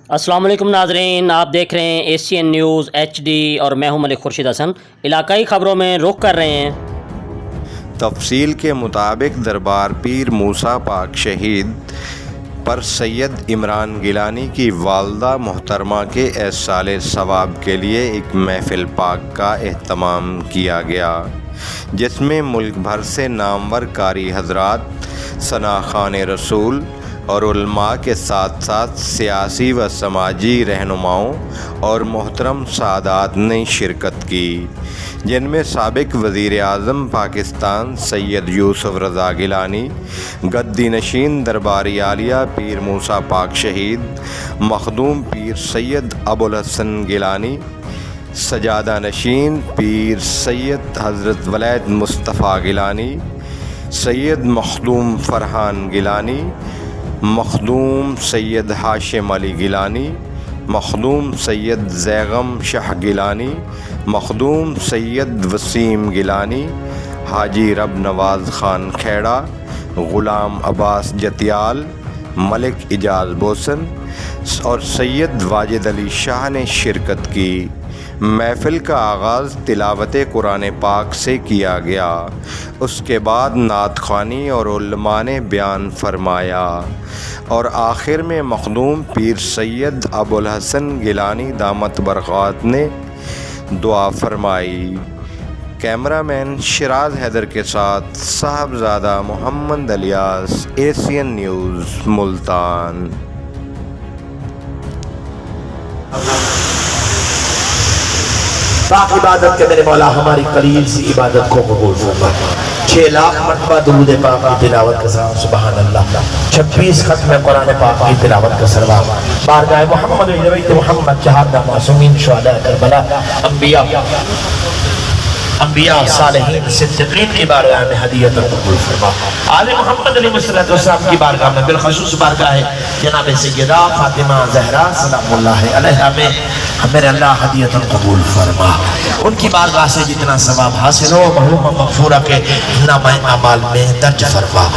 السلام علیکم ناظرین، آپ دیکھ رہے ہیں ایشین نیوز HD اور میں ہوں ملک خورشید حسن۔ علاقائی خبروں میں رخ کر رہے ہیں۔ تفصیل کے مطابق دربار پیر موسیٰ پاک شہید پر سید عمران گیلانی کی والدہ محترمہ کے ایصال ثواب کے لیے ایک محفل پاک کا اہتمام کیا گیا، جس میں ملک بھر سے نامور قاری حضرات، ثناءخوان رسول اور علماء کے ساتھ ساتھ سیاسی و سماجی رہنماؤں اور محترم سادات نے شرکت کی، جن میں سابق وزیر اعظم پاکستان سید یوسف رضا گیلانی، گدی نشین درباری عالیہ پیر موسیٰ پاک شہید، مخدوم پیر سید ابوالحسن گیلانی، سجادہ نشین پیر سید حضرت ولید مصطفیٰ گیلانی، سید مخدوم فرحان گیلانی، مخدوم سید ہاشم علی گیلانی، مخدوم سید زیغم شاہ گیلانی، مخدوم سید وسیم گیلانی، حاجی رب نواز خان کھیڑا، غلام عباس جتیال، ملک اعجاز بوسن اور سید واجد علی شاہ نے شرکت کی۔ محفل کا آغاز تلاوت قرآن پاک سے کیا گیا، اس کے بعد نعت خوانی اور علماء نے بیان فرمایا اور آخر میں مخدوم پیر سید ابوالحسن گیلانی دامت برکات نے دعا فرمائی۔ کیمرہ مین شیراز حیدر کے ساتھ صاحبزادہ محمد الیاس، ایشین نیوز، ملتان۔ پاک عبادت کے میرے مولا ہماری قریب سی عبادت کو قبول فرما۔ 6 لاکھ مرتبہ درود پاک کی تلاوت کا سلام، سبحان اللہ۔ 26 ختم قرآن پاک کی تلاوت کا سلام، بارگاہ محمد نبی محمد شہادہ معصومین شہداء کربلا، انبیاء صالحین صدیقین کی بارگاہ میں ہدیت قبول فرما۔ آل محمد علیہ السلام کی بارگاہ میں بالخصوص بارگاہ ہے جناب سیدہ فاطمہ زہرا سلام اللہ علیہا میں میرے اللہ ہدیت قبول فرما۔ ان کی بارگاہ سے جتنا ثواب حاصل ہو مرحوم مغفورہ کے نامہ اعمال میں درج فرما۔